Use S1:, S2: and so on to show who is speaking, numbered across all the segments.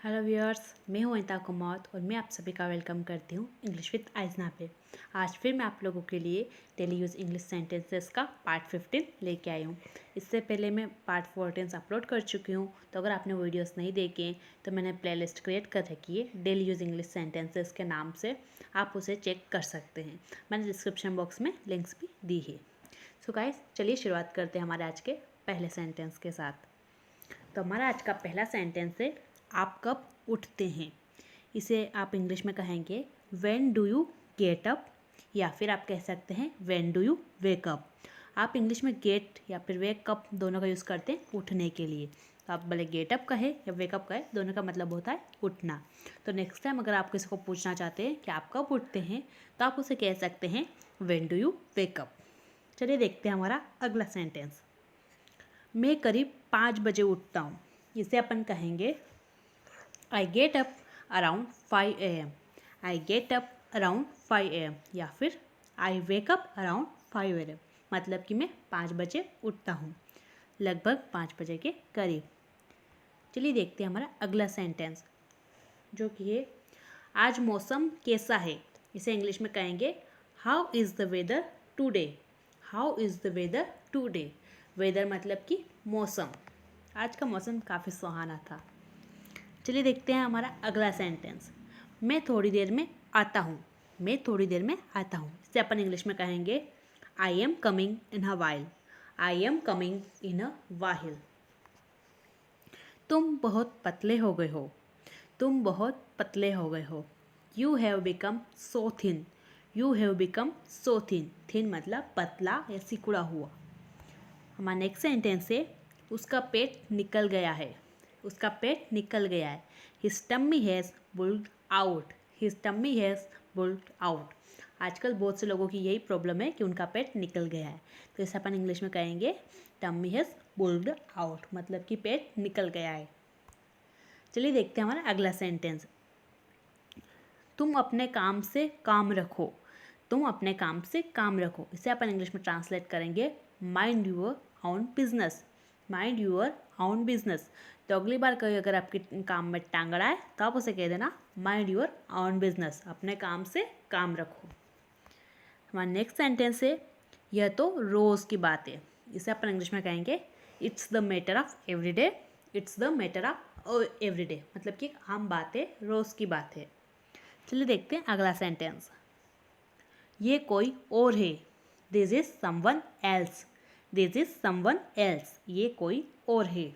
S1: Hello viewers, मैं हूं अनिता कुमार और मैं आप सभी का वेलकम करती हूं इंग्लिश विद आइजना पे। आज फिर मैं आप लोगों के लिए डेली यूज़ इंग्लिश सेंटेंसेस का पार्ट 15 लेके आई हूं। इससे पहले मैं पार्ट 14 अपलोड कर चुकी हूं, तो अगर आपने वीडियोस नहीं देखे तो मैंने प्लेलिस्ट क्रिएट कर रखी है डेली यूज़ इंग्लिश सेंटेंसेस के नाम से, आप उसे चेक कर सकते हैं। मैंने डिस्क्रिप्शन बॉक्स में लिंक्स भी दी है। सो गाइस, चलिए शुरुआत करते हैं हमारे आज के पहले सेंटेंस के साथ। तो हमारा आज का पहला सेंटेंस है, आप कब उठते हैं। इसे आप इंग्लिश में कहेंगे when do you get up, या फिर आप कह सकते हैं when do you wake up. आप इंग्लिश में गेट या फिर वेक अप दोनों का यूज़ करते हैं उठने के लिए। तो आप भले गेट अप कहे या वेकअप कहे, दोनों का मतलब होता है उठना। तो नेक्स्ट टाइम अगर आप किसी को पूछना चाहते हैं कि आप कब उठते हैं, तो आप उसे कह सकते हैं when do you wake up. चलिए देखते हैं हमारा अगला सेंटेंस। मैं करीब 5 बजे उठता हूँ। इसे अपन कहेंगे I get up around 5 AM। I get up around 5 AM, या फिर आई वेक अप अराउंड 5 AM। मतलब कि मैं 5 बजे उठता हूँ, लगभग 5 बजे के करीब। चलिए देखते हैं हमारा अगला सेंटेंस, जो कि है आज मौसम कैसा है। इसे इंग्लिश में कहेंगे how is the weather today. How is the weather today. Weather मतलब कि मौसम। आज का मौसम काफ़ी सुहाना था। चलिए देखते हैं हमारा अगला सेंटेंस। मैं थोड़ी देर में आता हूँ। मैं थोड़ी देर में आता हूँ। इसे अपन इंग्लिश में कहेंगे I am coming in a while. I am coming in a while. तुम बहुत पतले हो गए हो। तुम बहुत पतले हो गए हो। You have become so thin. You have become so thin. Thin मतलब पतला या सिकुड़ा हुआ। हमारा नेक्स्ट सेंटेंस है उसका पेट निकल गया है। उसका पेट निकल गया है। His tummy has built out. His tummy has built out. आजकल बहुत से लोगों की यही प्रॉब्लम है कि उनका पेट निकल गया है। तो इसे अपन इंग्लिश में कहेंगे टम्मी हैज़ बुल्ड आउट, मतलब कि पेट निकल गया है। चलिए देखते हैं हमारा अगला सेंटेंस। तुम अपने काम से काम रखो। तुम अपने काम से काम रखो। इसे अपन इंग्लिश में ट्रांसलेट करेंगे mind your on business. Mind your on business. तो अगली बार कहीं अगर आपके काम में टांग अड़ा है, तो आप उसे कह देना माइंड यूअर ऑन बिजनेस। अपने काम से काम रखो। हमारा नेक्स्ट सेंटेंस है यह तो रोज़ की बात है। इसे अपन इंग्लिश में कहेंगे it's the matter of everyday. It's the matter of everyday, मतलब कि आम बात है, रोज़ की बात है। चलिए देखते हैं अगला सेंटेंस। ये कोई और है। This is someone else. This is someone else. ये कोई और है।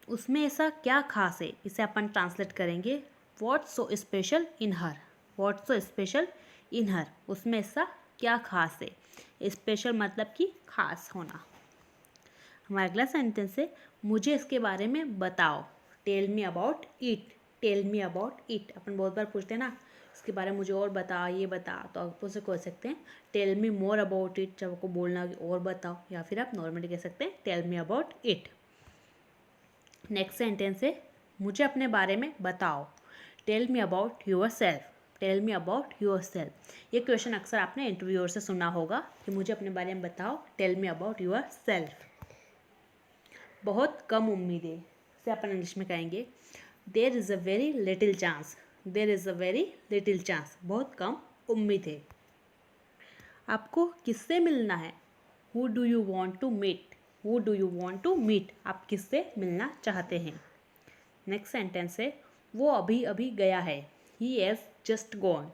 S1: उसमें ऐसा क्या खास है। इसे अपन ट्रांसलेट करेंगे what's so special in her. What's so special in her. उसमें ऐसा क्या खास है। स्पेशल मतलब कि खास होना। हमारा अगला सेंटेंस है मुझे इसके बारे में बताओ। Tell me about it. Tell me about it. अपन बहुत बार पूछते हैं ना इसके बारे में मुझे और बता, ये बता, तो आप उसे कह सकते हैं tell me more about it, जब आपको बोलना हो कि और बताओ, या फिर आप नॉर्मली कह सकते हैं tell me about it. Next sentence है मुझे अपने बारे में बताओ। Tell me about yourself. Tell me about yourself. ये क्वेश्चन अक्सर आपने इंटरव्यूअर से सुना होगा कि मुझे अपने बारे में बताओ। Tell me about yourself. बहुत कम उम्मीद है। इसे अपन इंग्लिश में कहेंगे there is a very little chance. There is a very little chance. बहुत कम उम्मीद है। आपको किससे मिलना है। Who do you want to meet. Who do you want to meet. आप किससे मिलना चाहते हैं। नेक्स्ट सेंटेंस है वो अभी अभी गया है। He has just gone.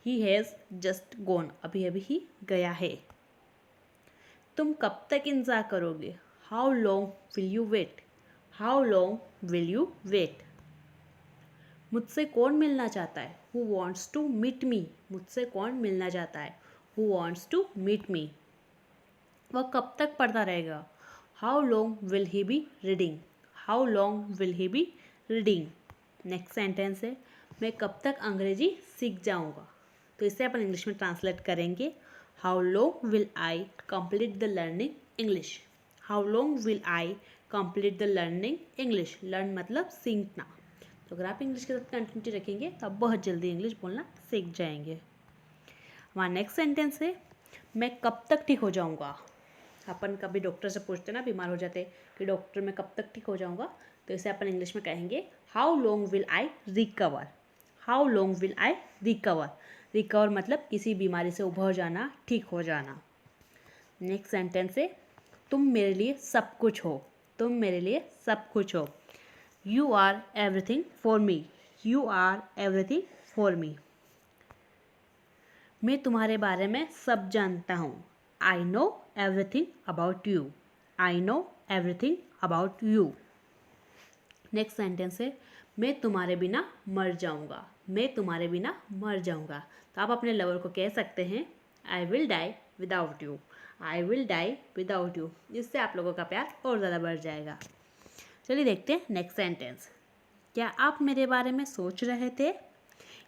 S1: He has just gone. अभी अभी ही गया है। तुम कब तक इंतज़ार करोगे। How long will you wait. How long will you wait. मुझसे कौन मिलना चाहता है। Who wants to meet me. मुझसे कौन मिलना चाहता है। Who wants to meet me. वह कब तक पढ़ता रहेगा। How long will he be reading. How long will he be reading. Next sentence है मैं कब तक अंग्रेजी सीख जाऊंगा। तो इसे अपन इंग्लिश में ट्रांसलेट करेंगे how long will I complete the learning English. How long will I complete the learning English. Learn मतलब सीखना। तो अगर आप इंग्लिश के साथ कंटिन्यूटी रखेंगे तो आप बहुत जल्दी इंग्लिश बोलना सीख जाएंगे। हमारा नेक्स्ट सेंटेंस है मैं कब तक ठीक हो जाऊंगा। अपन कभी डॉक्टर से पूछते ना, बीमार हो जाते कि डॉक्टर मैं कब तक ठीक हो जाऊँगा, तो इसे अपन इंग्लिश में कहेंगे how long will I recover. How long will I recover. Recover मतलब किसी बीमारी से उभर जाना, ठीक हो जाना। नेक्स्ट सेंटेंस है तुम मेरे लिए सब कुछ हो। तुम मेरे लिए सब कुछ हो। You are everything for me. You are everything for me. मैं तुम्हारे बारे में सब जानता हूँ। I know everything about you. I know everything about you. Next sentence है मैं तुम्हारे बिना मर जाऊँगा। मैं तुम्हारे बिना मर जाऊँगा। तो आप अपने लवर को कह सकते हैं I will die without you. I will die without you. इससे आप लोगों का प्यार और ज़्यादा बढ़ जाएगा। चलिए देखते हैं नेक्स्ट सेंटेंस। क्या आप मेरे बारे में सोच रहे थे?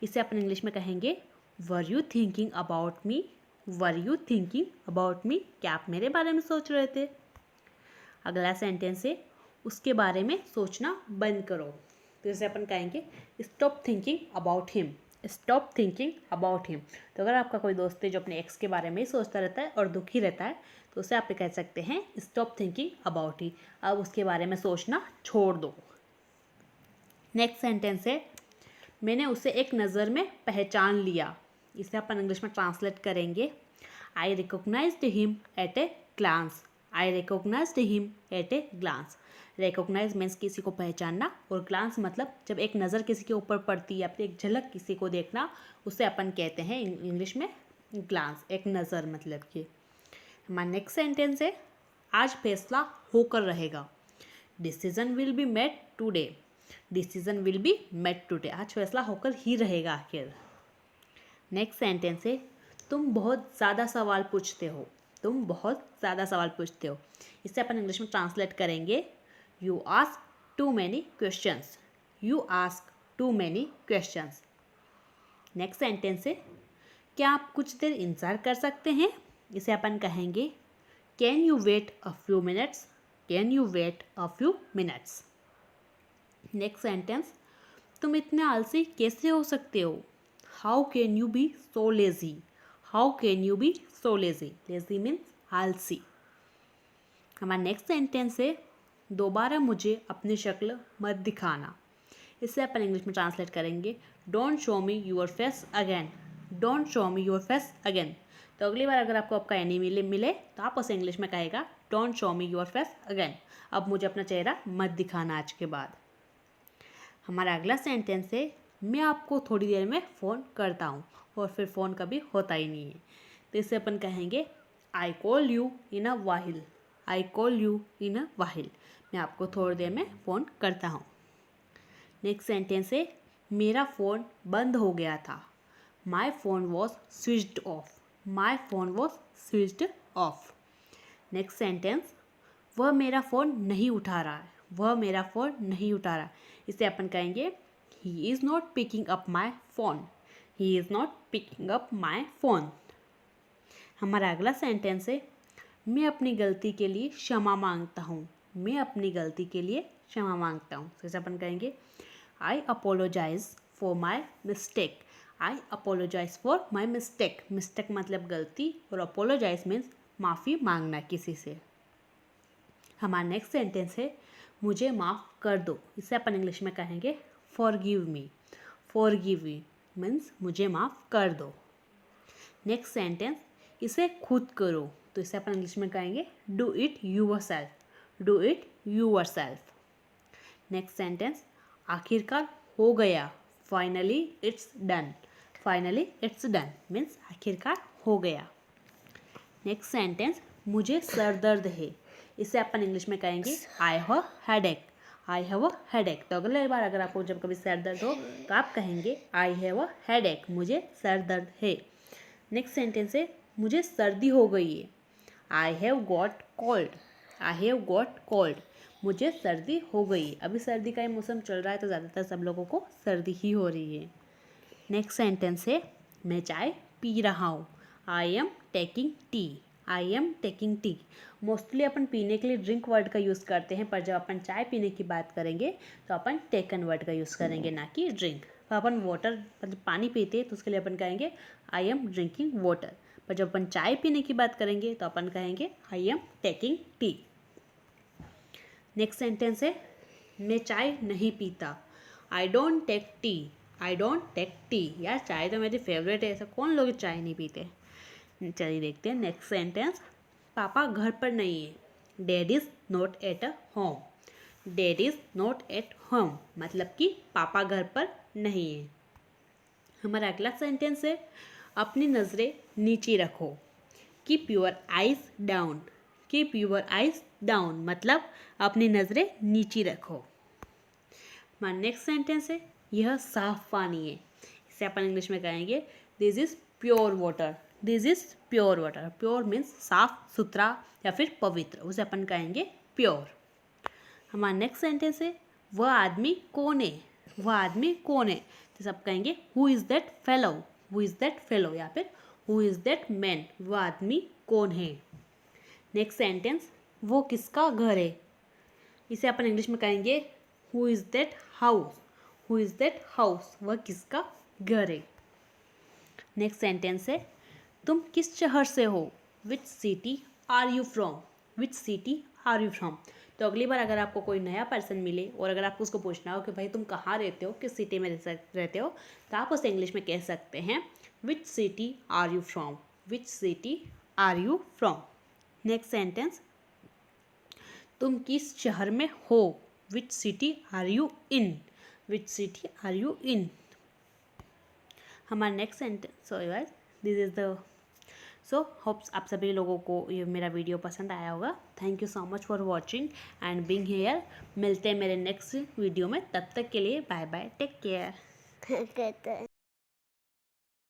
S1: इसे अपन इंग्लिश में कहेंगे were you thinking about me. Were you thinking about me. क्या आप मेरे बारे में सोच रहे थे? अगला सेंटेंस है उसके बारे में सोचना बंद करो। तो इसे अपन कहेंगे stop thinking about him. Stop thinking about him. तो अगर आपका कोई दोस्त है जो अपने एक्स के बारे में ही सोचता रहता है और दुखी रहता है, तो उसे आप कह सकते हैं स्टॉप थिंकिंग अबाउट ही। अब उसके बारे में सोचना छोड़ दो। नेक्स्ट सेंटेंस है मैंने उसे एक नज़र में पहचान लिया। इसे अपन इंग्लिश में ट्रांसलेट करेंगे I recognized him at a glance. I recognized him at a glance. Recognize means किसी को पहचानना, और ग्लांस मतलब जब एक नज़र किसी के ऊपर पड़ती है या फिर एक झलक किसी को देखना, उसे अपन कहते हैं इंग्लिश में ग्लांस, एक नज़र मतलब कि। हमारा नेक्स्ट सेंटेंस है आज फैसला होकर रहेगा। Decision will be made today. Decision will be made today. आज फैसला होकर ही रहेगा आखिर। नेक्स्ट सेंटेंस है तुम बहुत ज़्यादा सवाल पूछते हो। तुम बहुत ज़्यादा सवाल पूछते हो। इसे अपन इंग्लिश में ट्रांसलेट करेंगे you ask too many questions. You ask too many questions. Next sentence है क्या आप कुछ देर इंतज़ार कर सकते हैं? इसे अपन कहेंगे can you wait a few minutes. Can you wait a few minutes. Next sentence तुम इतने आलसी कैसे हो सकते हो? How can you be so lazy. How can you be so lazy. Lazy means आलसी। हमारा नेक्स्ट सेंटेंस है दोबारा मुझे अपनी शक्ल मत दिखाना। इसे अपन इंग्लिश में ट्रांसलेट करेंगे don't show me your face again. Don't show me your face again. तो अगली बार अगर आपको आपका एनिमी मिले तो आप उसे इंग्लिश में कहेगा don't show me your face again. अब मुझे अपना चेहरा मत दिखाना आज के बाद। हमारा अगला सेंटेंस है मैं आपको थोड़ी देर में फ़ोन करता हूँ, और फिर फ़ोन कभी होता ही नहीं है। तो इससे अपन कहेंगे I call you in a while. I call you in a while. मैं आपको थोड़ी देर में फ़ोन करता हूँ। नेक्स्ट सेंटेंस है मेरा फ़ोन बंद हो गया था। My phone was switched off. My phone was switched off. Next sentence वह मेरा फ़ोन नहीं उठा रहा है। वह मेरा फ़ोन नहीं उठा रहा। इसे अपन कहेंगे he is not picking up my phone. He is not picking up my phone. हमारा अगला सेंटेंस है मैं अपनी गलती के लिए क्षमा मांगता हूँ। मैं अपनी गलती के लिए क्षमा मांगता हूँ। जैसे अपन कहेंगे I apologize for my mistake. I apologize for my mistake. Mistake मतलब गलती, और अपोलोजाइज मीन्स माफ़ी मांगना किसी से। हमारा नेक्स्ट सेंटेंस है मुझे माफ़ कर दो। इसे अपन इंग्लिश में कहेंगे forgive me. Forgive me means मुझे माफ़ कर दो। नेक्स्ट सेंटेंस इसे खुद करो। तो इसे अपन इंग्लिश में कहेंगे do it yourself. Do it yourself. Next sentence आखिरकार हो गया। Finally it's done. Finally it's done means आखिरकार हो गया। नेक्स्ट सेंटेंस मुझे सर दर्द है। इसे अपन इंग्लिश में कहेंगे I have headache. I have a headache. तो अगले बार अगर आपको जब कभी सर दर्द हो तो आप कहेंगे आई हैव अ हेडेक। मुझे सर दर्द है। नेक्स्ट सेंटेंस है मुझे सर्दी हो गई है। I have got cold. I have got cold. मुझे सर्दी हो गई। अभी सर्दी का ही मौसम चल रहा है तो ज़्यादातर सब लोगों को सर्दी ही हो रही है। नेक्स्ट सेंटेंस है मैं चाय पी रहा हूँ। I am taking tea. I am taking tea. Mostly अपन पीने के लिए ड्रिंक वर्ड का यूज़ करते हैं, पर जब अपन चाय पीने की बात करेंगे तो अपन टेकन वर्ड का यूज़ करेंगे, ना कि ड्रिंक। तो अपन वाटर मतलब पानी पीते हैं तो उसके लिए अपन कहेंगे आई एम ड्रिंकिंग वाटर। पर जब अपन चाय पीने की बात करेंगे तो अपन कहेंगे I am taking tea. Next sentence है मैं चाय नहीं पीता, I don't take tea. I don't take tea, यार चाय तो मेरी फेवरेट है, ऐसा कौन लोग चाय नहीं पीते। चलिए देखते हैं नेक्स्ट सेंटेंस। पापा घर पर नहीं है, dad is not at a home. Dad is not at home मतलब कि पापा घर पर नहीं है। हमारा अगला सेंटेंस है अपनी नज़रें नीचे रखो, keep your eyes down. Keep your eyes down मतलब अपनी नज़रें नीचे रखो। हमारा नेक्स्ट सेंटेंस है यह साफ पानी है, इसे अपन इंग्लिश में कहेंगे this is pure water. This is pure water. Pure means साफ सुथरा या फिर पवित्र, उसे अपन कहेंगे प्योर। हमारा नेक्स्ट सेंटेंस है वह आदमी कौन है। वह आदमी कौन है तो सब कहेंगे who is that fellow. Who is that fellow या फिर हु इज़ दैट मैन, वह आदमी कौन है। नेक्स्ट सेंटेंस वो किसका घर है, इसे अपन इंग्लिश में कहेंगे who is that house. Who is that house, वह किसका घर है। नेक्स्ट सेंटेंस है तुम किस शहर से हो, which city are you from. Which city are you from. तो अगली बार अगर आपको कोई नया पर्सन मिले और अगर आपको उसको पूछना हो कि भाई तुम कहाँ रहते हो, किस सिटी में रहते हो, तो आप उसे इंग्लिश में कह सकते हैं which city are you from. Which city are you from. Next sentence तुम किस शहर में हो, which city are you in. Which city are you in. हमारा next sentence this is the so hopes आप सभी लोगों को ये मेरा वीडियो पसंद आया होगा। Thank you so much for watching and being here. मिलते हैं मेरे नेक्स्ट वीडियो में, तब तक के लिए बाय बाय, टेक केयर।